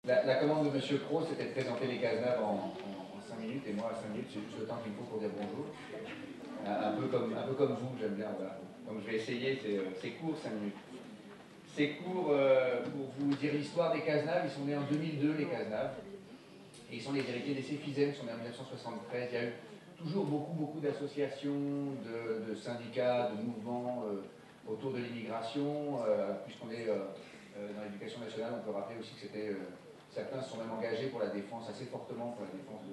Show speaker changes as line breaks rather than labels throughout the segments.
La commande de M. Cros, c'était de présenter les Cazenave en 5 minutes, et moi, 5 minutes, c'est juste le temps qu'il me faut pour dire bonjour. Un peu comme vous, j'aime bien. Voilà. Donc je vais essayer, c'est court, 5 minutes. C'est court pour vous dire l'histoire des Cazenave. Ils sont nés en 2002, les Cazenave. Et ils sont les héritiers des Céphizènes, ils sont nés en 1973. Il y a eu toujours beaucoup d'associations, de syndicats, de mouvements autour de l'immigration. Puisqu'on est dans l'éducation nationale, on peut rappeler aussi que certains se sont même engagés pour la défense, assez fortement pour la défense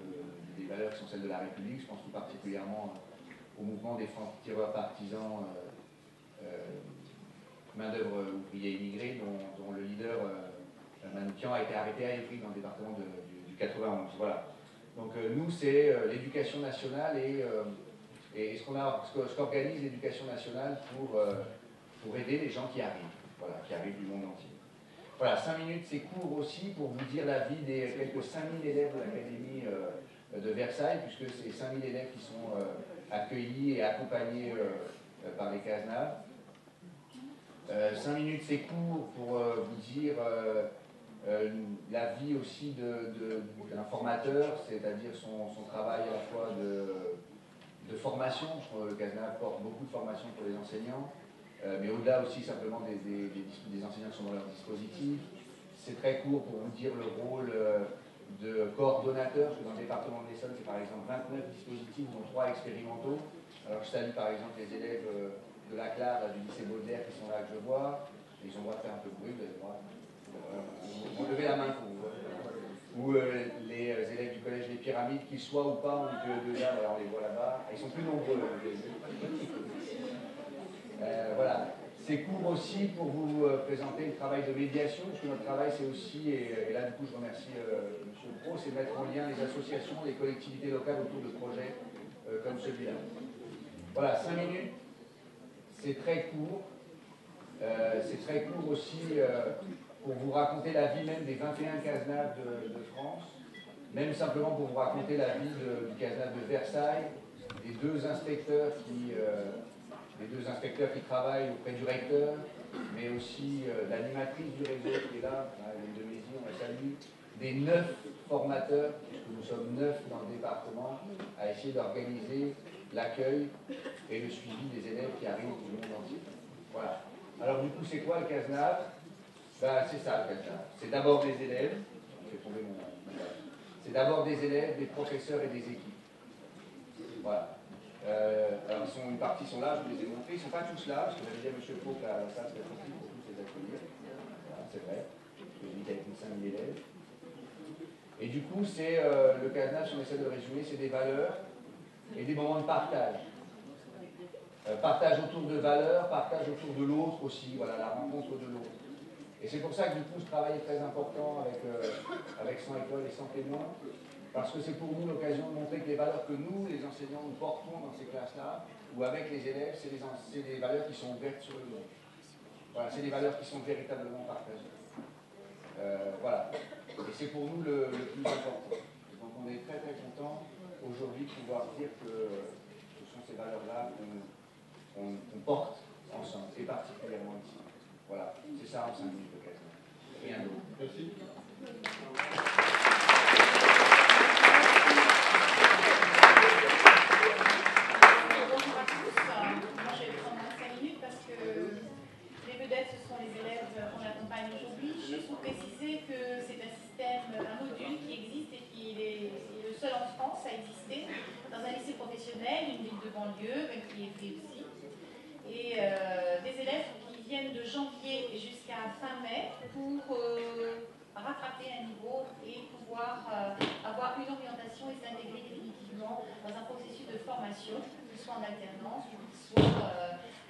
des valeurs qui sont celles de la République. Je pense tout particulièrement au mouvement des francs-tireurs partisans, main-d'œuvre ouvrier immigré, dont le leader, Manoukian, a été arrêté à Évry, dans le département du 91. Voilà. Donc nous, c'est l'éducation nationale et ce qu'organise l'éducation nationale pour aider les gens qui arrivent, voilà, qui arrivent du monde entier. Voilà, 5 minutes, c'est court aussi pour vous dire la vie des quelques 5000 élèves de l'Académie de Versailles, puisque c'est 5000 élèves qui sont accueillis et accompagnés par les Cazenave. 5 minutes, c'est court pour vous dire la vie aussi d'un formateur, c'est-à-dire son travail à la fois de formation. Le Cazenave porte beaucoup de formation pour les enseignants, mais au-delà aussi simplement des enseignants qui sont dans leur dispositif. C'est très court pour vous dire le rôle de coordonnateur, parce que dans le département de l'Essonne, c'est par exemple 29 dispositifs, dont 3 expérimentaux. Alors je salue par exemple les élèves de la Clare, du lycée Baudelaire, qui sont là, que je vois. Ils ont le droit de faire un peu de bruit, vous avez le droit. Vous levez la main pour vous. Ou les élèves du collège des Pyramides, qu'ils soient ou pas en IPE2A, alors on les voit là-bas. Ils sont plus nombreux. Voilà. C'est court aussi pour vous présenter le travail de médiation, parce que notre travail c'est aussi, et là du coup je remercie M. Pro, c'est mettre en lien les associations, les collectivités locales autour de projets comme celui-là. Voilà, 5 minutes, c'est très court. C'est très court aussi pour vous raconter la vie même des 21 Cazenave de France, même simplement pour vous raconter la vie du Cazenave de Versailles, des deux inspecteurs qui travaillent auprès du recteur, mais aussi l'animatrice du réseau qui est là, les deux Mézy, on la salue, des 9 formateurs, puisque nous sommes 9 dans le département, à essayer d'organiser l'accueil et le suivi des élèves qui arrivent du monde entier. Voilà. Alors du coup, c'est quoi le Cazenave? Ben, c'est ça le Cazenave. C'est d'abord des élèves, c'est d'abord des élèves, des professeurs et des équipes. Voilà. Alors une partie sont là, je vous les ai montrés, ils ne sont pas tous là, parce que j'avais dit à M. Pau que la salle serait facile pour tous les accueillir. Voilà, c'est vrai. Je dis qu'avec une 5000 élèves. Et du coup, c'est le Cazenave, si on essaie de le résumer, c'est des valeurs et des moments de partage. Partage autour de valeurs, partage autour de l'autre aussi, voilà, la rencontre de l'autre. Et c'est pour ça que du coup ce travail est très important avec 100 écoles et 100 témoins, parce que c'est pour nous l'occasion de montrer que les valeurs que nous, les enseignants, nous portons dans ces classes-là, ou avec les élèves, c'est des valeurs qui sont ouvertes sur le monde. Voilà, c'est des valeurs qui sont véritablement partagées. Voilà. Et c'est pour nous le plus important. Donc on est très content aujourd'hui de pouvoir dire que ce sont ces valeurs-là qu'on porte ensemble, et particulièrement ici. Voilà, c'est ça en 5 minutes de Cazenave. Rien d'autre. Merci.
Bonjour à tous. Moi, je vais prendre 5 minutes parce que les vedettes, ce sont les élèves qu'on accompagne aujourd'hui. Juste pour préciser que c'est un système, un module qui existe et qui est le seul en France à exister dans un lycée professionnel, une ville de banlieue, même qui est fait aussi. Et des élèves qui viennent de janvier jusqu'à fin mai pour rattraper un niveau et pouvoir avoir une orientation et s'intégrer définitivement dans un processus de formation, que ce soit en alternance ou soit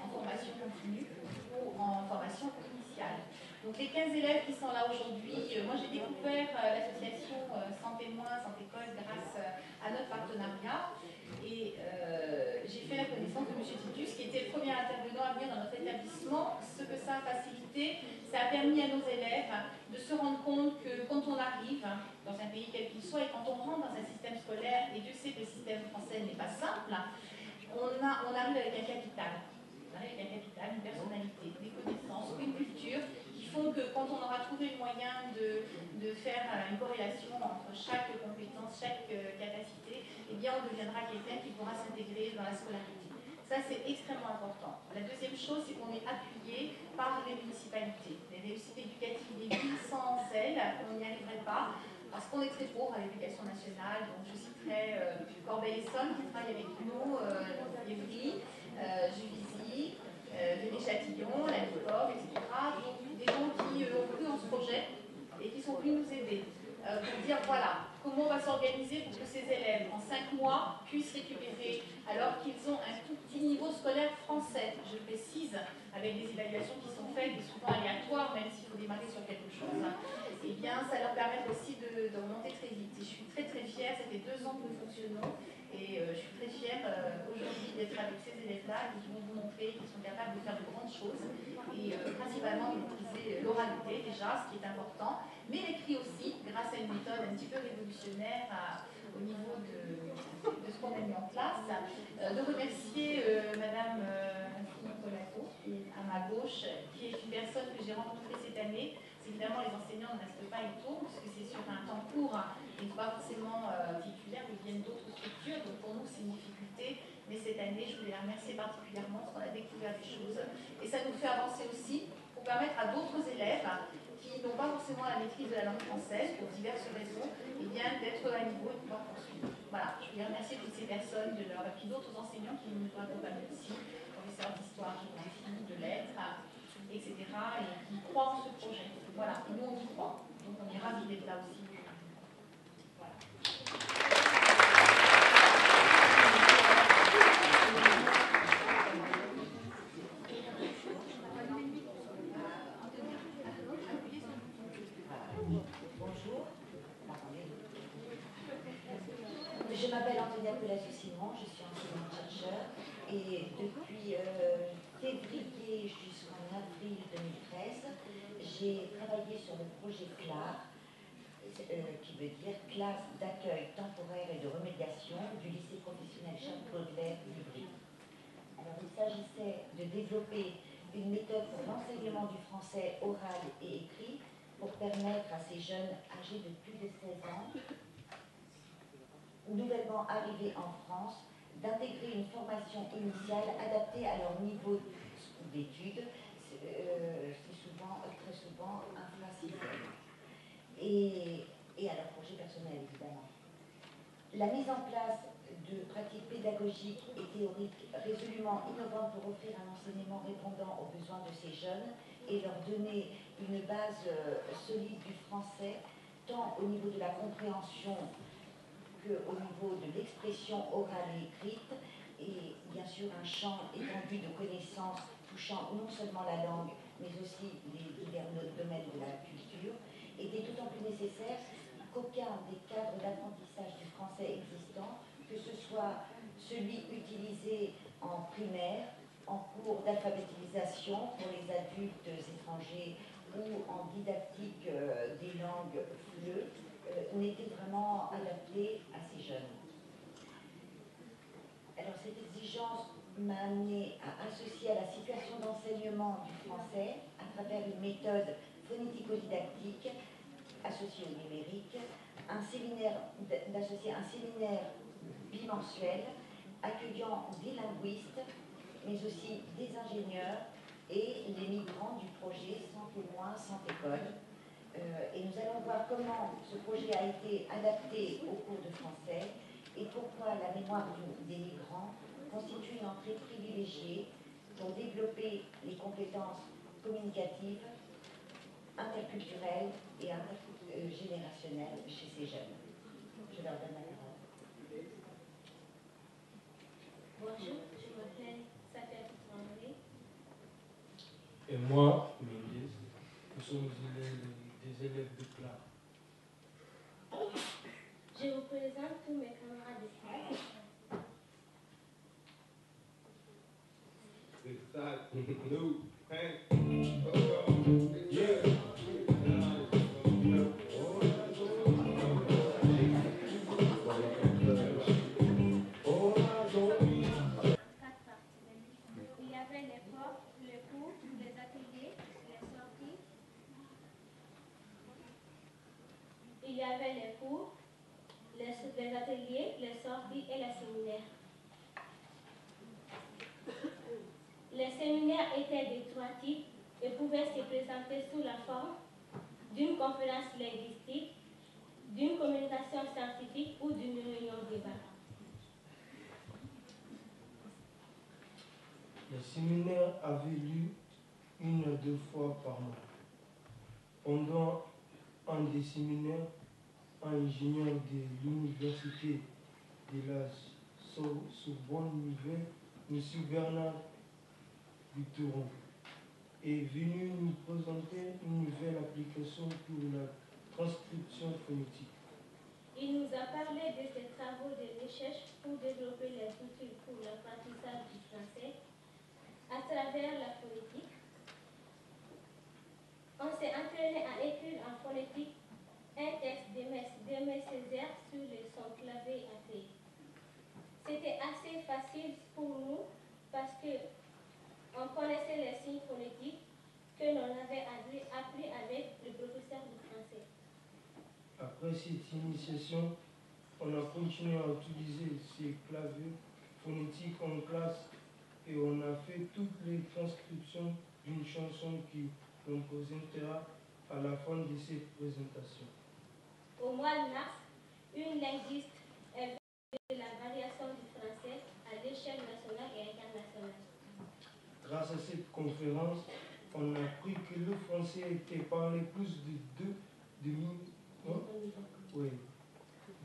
en formation continue ou en formation initiale. Donc les 15 élèves qui sont là aujourd'hui, moi j'ai découvert l'association Sans Témoins, Sans École grâce à notre partenariat. Et j'ai fait la connaissance de M. Titus, qui était le premier intervenant à venir dans notre établissement. Ce que ça a facilité, ça a permis à nos élèves de se rendre compte que quand on arrive dans un pays quel qu'il soit et quand on rentre dans un système scolaire, et Dieu sait que le système français n'est pas simple, on arrive avec un capital. On arrive avec un capital, une personnalité, des connaissances, une culture qui font que quand on aura trouvé le moyen de de faire une corrélation entre chaque compétence, chaque capacité, eh bien on deviendra quelqu'un qui pourra s'intégrer dans la scolarité. Ça, c'est extrêmement important. La deuxième chose, c'est qu'on est appuyé par les municipalités. Les réussites éducatives des villes, sans elles, on n'y arriverait pas, parce qu'on est très pauvre à l'éducation nationale. Donc, je citerai Corbeil-Essonnes, qui travaille avec nous, Évry, Juvisy, Viry-Châtillon, la Nicorbe, etc. Donc, des gens qui ont cru en ce projet et qui sont venus nous aider. Pour dire voilà, comment on va s'organiser pour que ces élèves, en 5 mois, puissent récupérer, alors qu'ils ont un tout petit niveau scolaire français, je précise, avec des évaluations qui sont faites, et souvent aléatoires, même s'il faut démarrer sur quelque chose, eh bien, ça leur permet aussi de remonter très vite. Et je suis très très fière, ça fait 2 ans que nous fonctionnons, et je suis très fière aujourd'hui d'être avec ces élèves-là qui vont vous montrer qu'ils sont capables de faire de grandes choses, et principalement de maîtriser l'oralité déjà, ce qui est important, mais l'écrit aussi, grâce à une méthode un petit peu révolutionnaire au niveau de ce qu'on a mis en place. De remercier Madame Nicolato, à ma gauche, qui est une personne que j'ai rencontrée cette année. Évidemment, les enseignants ne restent pas et tournent, puisque c'est sur un temps court, ils ne sont pas forcément titulaires, ils viennent d'autres structures, donc pour nous c'est une difficulté. Mais cette année, je voulais la remercier particulièrement parce qu'on a découvert des choses. Et ça nous fait avancer aussi pour permettre à d'autres élèves qui n'ont pas forcément la maîtrise de la langue française, pour diverses raisons, eh bien d'être à niveau et de pouvoir poursuivre. Voilà, je voulais remercier toutes ces personnes, et puis d'autres enseignants qui nous accompagnent aussi, professeurs d'histoire, géographie, de lettres, etc., et qui croient en ce projet. Voilà, et nous on y croit, donc on est ravis d'être là aussi. Voilà.
Bonjour, je m'appelle Antonia Colassu-Simon, je suis enseignante-chercheur et depuis février jusqu'en avril 2013, j'ai travaillé sur le projet CLAR, qui veut dire classe d'accueil temporaire et de remédiation du lycée professionnel Charles Baudelaire d'Ivry. Alors il s'agissait de développer une méthode pour l'enseignement du français oral et écrit pour permettre à ces jeunes âgés de plus de 16 ans, nouvellement arrivés en France, d'intégrer une formation initiale adaptée à leur niveau d'études, c'est très souvent infra-sixième, et à leur projet personnel évidemment. La mise en place de pratiques pédagogiques et théoriques résolument innovantes pour offrir un enseignement répondant aux besoins de ces jeunes et leur donner une base solide du français, tant au niveau de la compréhension qu'au niveau de l'expression orale et écrite, et bien sûr un champ étendu de connaissances touchant non seulement la langue, mais aussi les divers domaines de la culture, était d'autant plus nécessaire qu'aucun des cadres d'apprentissage du français existants, que ce soit celui utilisé en primaire, en cours d'alphabétisation pour les adultes étrangers ou en didactique des langues FLE, n'était vraiment adapté à ces jeunes. Alors cette exigence m'a amené à associer à la situation d'enseignement du français, à travers une méthode phonético-didactique associée au numérique, d'associer un séminaire bimensuel accueillant des linguistes, mais aussi des ingénieurs et les migrants du projet Sans témoins, sans école. Et nous allons voir comment ce projet a été adapté au cours de français et pourquoi la mémoire des migrants constitue une entrée privilégiée pour développer les compétences communicatives, interculturelles et intergénérationnelles chez ces jeunes. Je leur donne la parole.
Bonjour, je m'appelle Sadia André.
Et moi, Mendes, nous sommes des élèves de CLAR.
Je vous présente tous mes camarades de classe. Il y avait les profs, les cours, les ateliers, les sorties. il y avait les cours, les ateliers, les sorties et les séminaires. Les séminaires étaient de trois types et pouvaient se présenter sous la forme d'une conférence linguistique, d'une communication scientifique ou d'une réunion débat.
Les séminaires avaient lieu 1 à 2 fois par mois. Pendant un des séminaires, un ingénieur de l'université de la Sorbonne, M. Bernard Buteron, est venu nous présenter une nouvelle application pour la transcription phonétique.
Il nous a parlé de ses travaux de recherche pour développer les outils pour l'apprentissage du français à travers la phonétique. On s'est entraîné à écrire en phonétique un texte d'Aimé Césaire sur son clavier à clé. C'était assez facile pour nous parce qu'on connaissait les signes phonétiques que l'on avait appris avec le professeur de français.
Après cette initiation, on a continué à utiliser ces claviers phonétiques en classe et on a fait toutes les transcriptions d'une chanson qui l'on présentera à la fin de cette présentation.
Au mois de mars, une linguiste est venue de la variation du français à l'échelle nationale et internationale.
Grâce à cette conférence, on a appris que le français était parlé plus de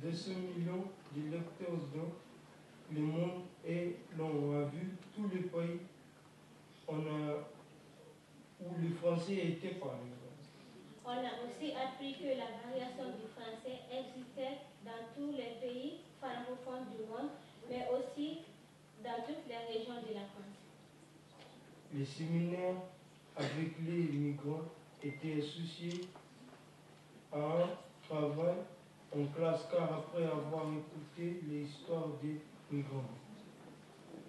200 millions de lecteurs dans le monde et l'on a vu tous les pays où le français était parlé.
On a aussi appris que la variation du français existait dans tous les pays francophones du monde, mais aussi dans toutes les régions de la France.
Les séminaires avec les migrants étaient associés à un travail en classe car après avoir écouté l'histoire des migrants,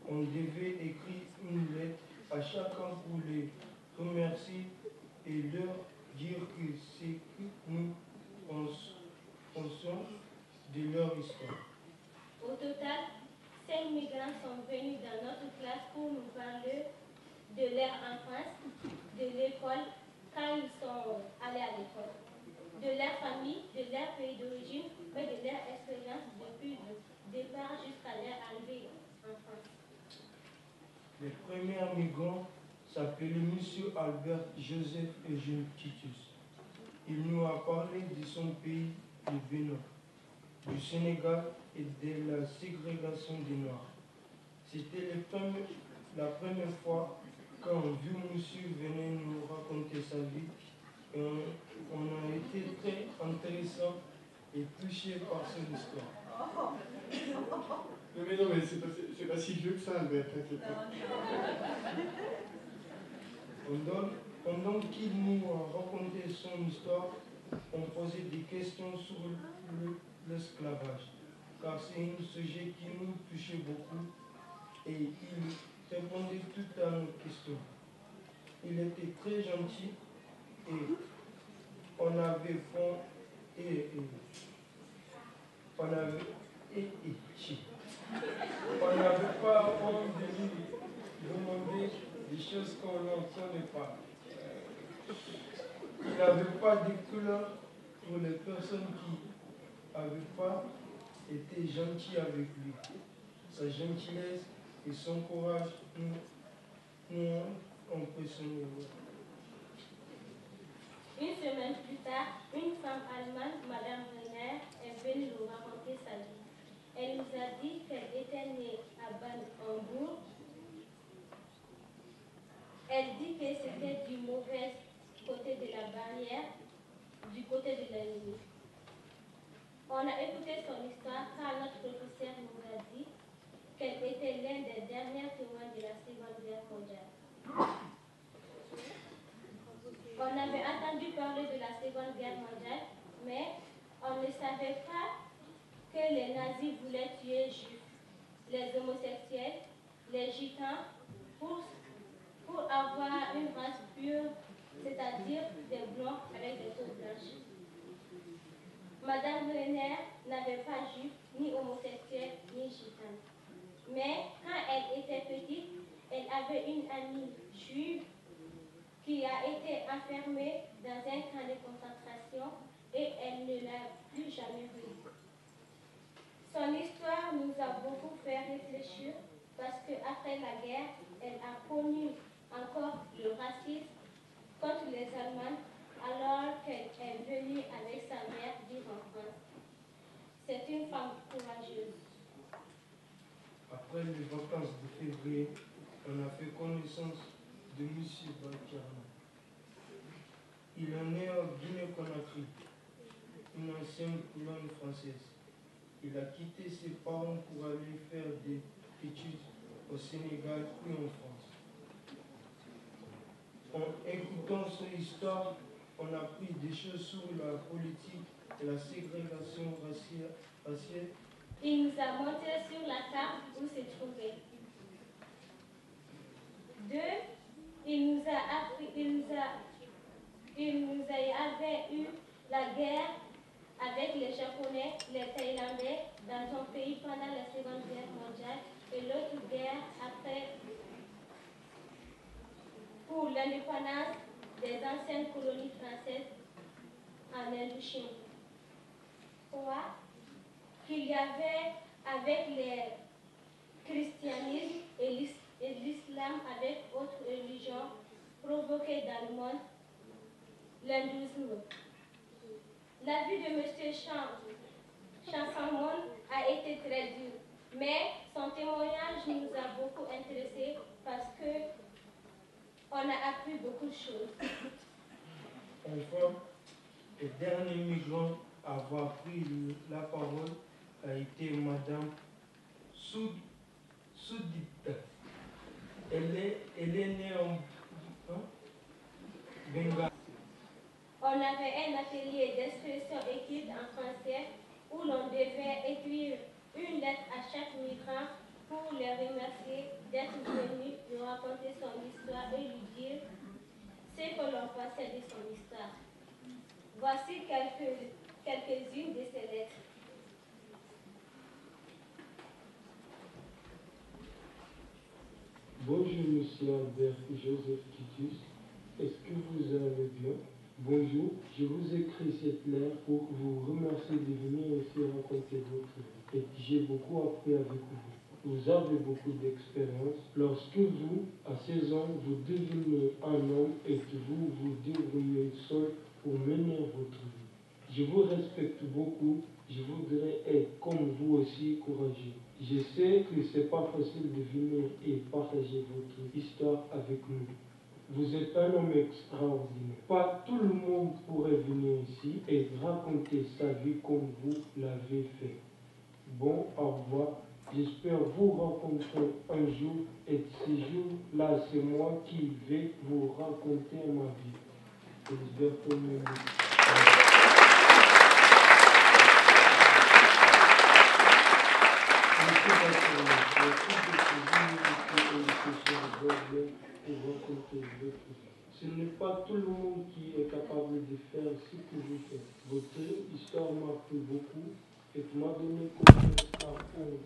on devait écrire une lettre à chacun pour les remercier et leur dire que c'est que nous pensions de leur histoire.
Au total, 5 migrants sont venus dans notre classe pour nous parler de leur enfance, de l'école, quand ils sont allés à l'école, de leur famille, de leur pays d'origine, mais de leur expérience depuis le départ jusqu'à leur arrivée en France.
Les premiers migrants s'appelaient M. Albert Joseph Eugène Titus. Il nous a parlé de son pays, le Bénin, du Sénégal et de la ségrégation des Noirs. C'était la première fois qu'un vieux monsieur venait nous raconter sa vie et on a été très intéressant et touché par son histoire.
Mais non, mais c'est pas si vieux que ça, Albert, t'inquiète pas.
Pendant qu'il nous racontait son histoire, on posait des questions sur l'esclavage, car c'est un sujet qui nous touchait beaucoup et il répondait toutes à nos questions. Il était très gentil et on n'avait pas honte de lui demander des choses qu'on ne connaît pas. Il n'avait pas de couleur pour les personnes qui n'avaient pas été gentilles avec lui. Sa gentillesse et son courage nous ont impressionnés.
Une semaine plus tard, une femme allemande, Madame Renner, est venue nous raconter sa vie. Elle nous a dit qu'elle était née à Bad-Hambourg. Elle dit que c'était du mauvais côté de la barrière, du côté de l'ennemi. On a écouté son histoire car notre professeur nous a dit qu'elle était l'un des derniers témoins de la Seconde Guerre mondiale. On avait entendu parler de la Seconde Guerre mondiale, mais on ne savait pas que les nazis voulaient tuer les juifs, les homosexuels, les gitans, pour avoir une race pure, c'est-à-dire des blancs avec des peaux blanches. Madame Brenner n'avait pas juif, ni homosexuel, ni gitane. Mais quand elle était petite, elle avait une amie juive qui a été enfermée dans un camp de concentration et elle ne l'a plus jamais vue. Son histoire nous a beaucoup fait réfléchir parce qu'après la guerre, elle a connu encore le racisme contre les Allemands alors qu'elle est venue avec sa mère vivre en France. C'est une femme courageuse.
Après les vacances de février, on a fait connaissance de M. Bakiarna. Il est né en Guinée-Conakry, une ancienne colonie française. Il a quitté ses parents pour aller faire des études au Sénégal puis en France. En écoutant son histoire, on a appris des choses sur la politique et la ségrégation raciale.
Il nous a montré sur la carte où se trouvait. 2. Il avait eu la guerre avec les Japonais, les Thaïlandais dans son pays pendant la Seconde Guerre mondiale et l'autre guerre après pour l'indépendance des anciennes colonies françaises en Indochine. 3. Qu'il y avait avec le christianisme et l'islam avec autres religions provoquées dans le monde, l'hindouisme. La vie de M. Chansamon a été très dure, mais son témoignage nous a beaucoup intéressés parce qu'on a appris beaucoup de choses.
Enfin, le dernier migrant à avoir pris la parole a été Madame Soudita. Elle est née en Bengale.
On avait un atelier d'expression écrite en français où l'on devait écrire une lettre à chaque migrant pour les remercier d'être venu nous raconter son histoire et lui dire ce que l'on pensait de son histoire. Voici quelques-unes de ces lettres.
Bonjour, Monsieur Albert Joseph Titus. Est-ce que vous allez bien? Bonjour, je vous écris cette lettre pour vous remercier de venir ici raconter votre vie. Et j'ai beaucoup appris avec vous. Vous avez beaucoup d'expérience. Lorsque vous, à 16 ans, vous devenez un homme et que vous vous débrouillez seul pour mener votre vie. Je vous respecte beaucoup. Je voudrais être comme vous aussi courageux. Je sais que c'est pas facile de venir et partager votre histoire avec nous. Vous êtes un homme extraordinaire. Pas tout le monde pourrait venir ici et raconter sa vie comme vous l'avez fait. Bon, au revoir. J'espère vous rencontrer un jour et ce jour-là, c'est moi qui vais vous raconter ma vie. Ce n'est pas tout le monde qui est capable de faire ce que vous faites. Votre histoire m'a plu beaucoup et m'a donné confiance en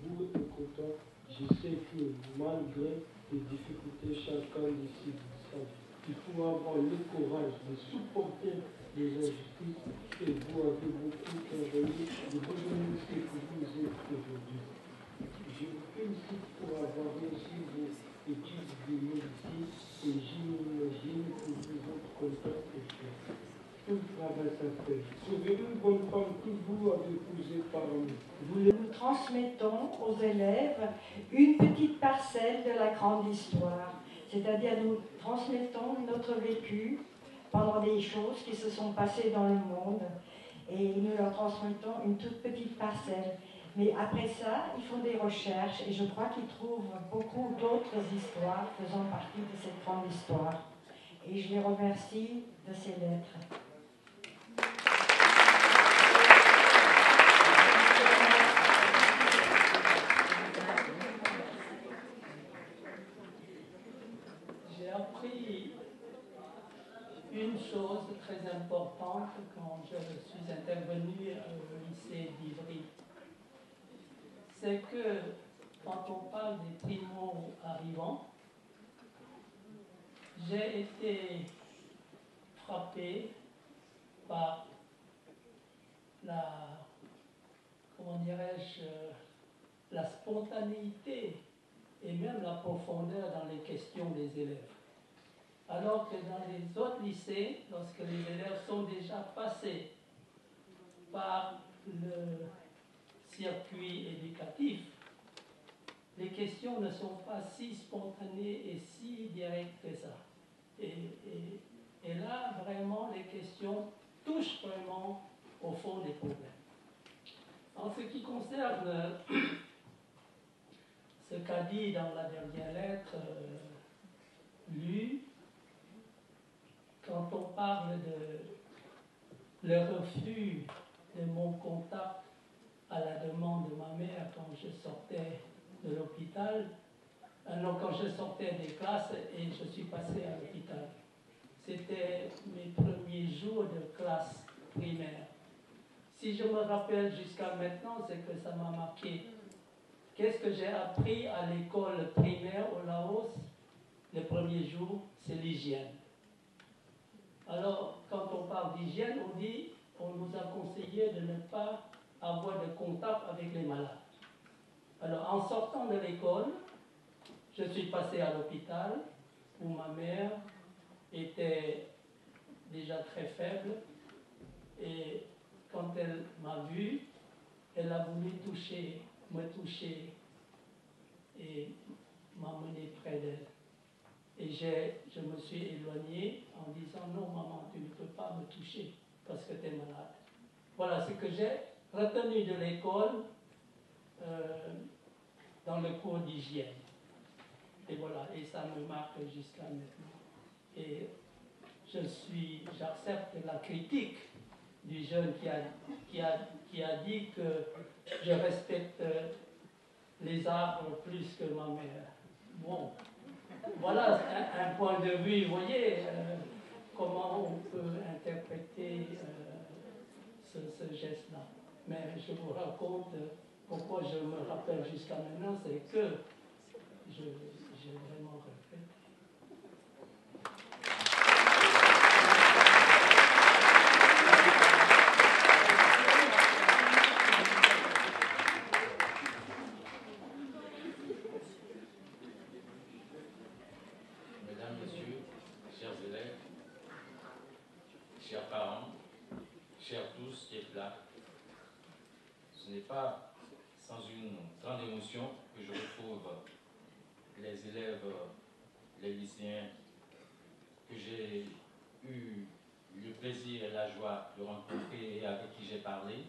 vous écoutant. Je sais que malgré les difficultés, chacun décide de sa vie. Il faut avoir le courage de supporter les injustices et vous avez beaucoup travaillé de devenir ce que vous êtes aujourd'hui. Je vous félicite pour avoir réussi vos études de médecine et j'imagine que vous êtes content et fier. Tout le travail s'appelle. Trouvez une bonne femme que vous avez épousée par nous.
Nous transmettons aux élèves une petite parcelle de la grande histoire. C'est-à-dire nous transmettons notre vécu pendant des choses qui se sont passées dans le monde et nous leur transmettons une toute petite parcelle. Mais après ça, ils font des recherches et je crois qu'ils trouvent beaucoup d'autres histoires faisant partie de cette grande histoire. Et je les remercie de ces lettres.
J'ai appris une chose très importante quand je suis intervenue c'est que quand on parle des primo-arrivants, j'ai été frappé par la, comment dirais-je, la spontanéité et même la profondeur dans les questions des élèves. Alors que dans les autres lycées, lorsque les élèves sont déjà passés par le circuit éducatif, les questions ne sont pas si spontanées et si directes que ça. Et là, vraiment, les questions touchent vraiment au fond des problèmes. En ce qui concerne ce qu'a dit dans la dernière lettre lue, quand on parle de le refus de mon contact à la demande de ma mère quand je sortais de l'hôpital, non, quand je sortais des classes et je suis passé à l'hôpital. C'était mes premiers jours de classe primaire. Si je me rappelle jusqu'à maintenant, c'est que ça m'a marqué. Qu'est-ce que j'ai appris à l'école primaire au Laos les premiers jours? C'est l'hygiène. Alors, quand on parle d'hygiène, on nous a conseillé de ne pas avoir de contact avec les malades. Alors, en sortant de l'école, je suis passé à l'hôpital où ma mère était déjà très faible et quand elle m'a vu, elle a voulu me toucher et m'emmener près d'elle. Et je me suis éloigné en disant non maman, tu ne peux pas me toucher parce que tu es malade. Voilà ce que j'ai retenu de l'école dans le cours d'hygiène. Et voilà, et ça me marque jusqu'à maintenant. Et j'accepte la critique du jeune qui a dit que je respecte les arbres plus que ma mère. Bon, voilà un point de vue, vous voyez comment on peut interpréter ce geste-là. Mais je vous raconte pourquoi je me rappelle jusqu'à maintenant, c'est que j'ai vraiment regretté.
Mesdames, Messieurs, chers élèves, chers parents, chers tous qui êtes là, ce n'est pas sans une grande émotion que je retrouve les élèves, les lycéens que j'ai eu le plaisir et la joie de rencontrer et avec qui j'ai parlé,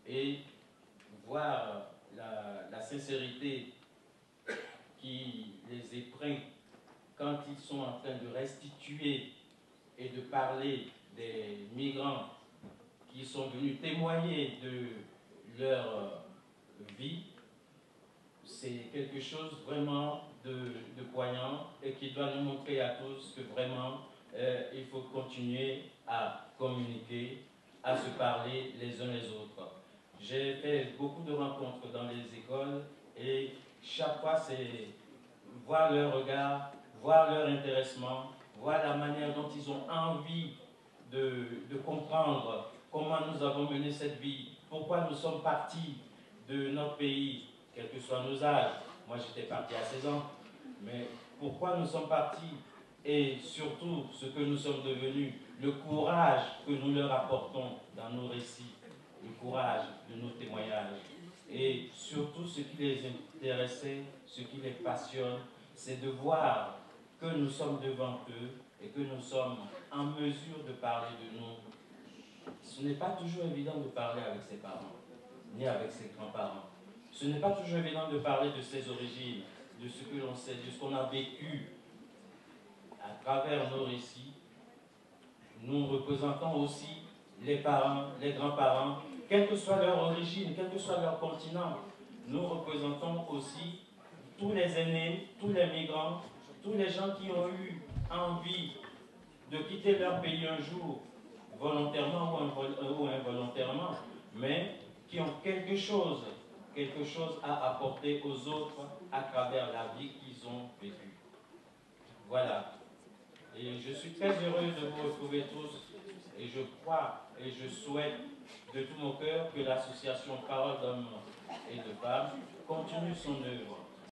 et voir la sincérité qui les épreint quand ils sont en train de restituer et de parler des migrants qui sont venus témoigner de leur vie. C'est quelque chose vraiment de poignant et qui doit nous montrer à tous que vraiment il faut continuer à communiquer, à se parler les uns les autres. J'ai fait beaucoup de rencontres dans les écoles et chaque fois c'est voir leur regard, voir leur intéressement, voir la manière dont ils ont envie de comprendre comment nous avons mené cette vie, pourquoi nous sommes partis de notre pays, quels que soient nos âges. Moi j'étais parti à 16 ans, mais pourquoi nous sommes partis et surtout ce que nous sommes devenus, le courage que nous leur apportons dans nos récits, le courage de nos témoignages. Et surtout ce qui les intéressait, ce qui les passionne, c'est de voir que nous sommes devant eux et que nous sommes en mesure de parler de nous. Ce n'est pas toujours évident de parler avec ses parents, ni avec ses grands-parents. Ce n'est pas toujours évident de parler de ses origines, de ce que l'on sait, de ce qu'on a vécu à travers nos récits. Nous représentons aussi les parents, les grands-parents, quelle que soit leur origine, quel que soit leur continent. Nous représentons aussi tous les aînés, tous les migrants, tous les gens qui ont eu envie de quitter leur pays un jour, volontairement ou involontairement, mais qui ont quelque chose quelque chose à apporter aux autres à travers la vie qu'ils ont vécue. Voilà. Et je suis très heureux de vous retrouver tous et je crois et je souhaite de tout mon cœur que l'association Parole d'hommes et de femmes continue son œuvre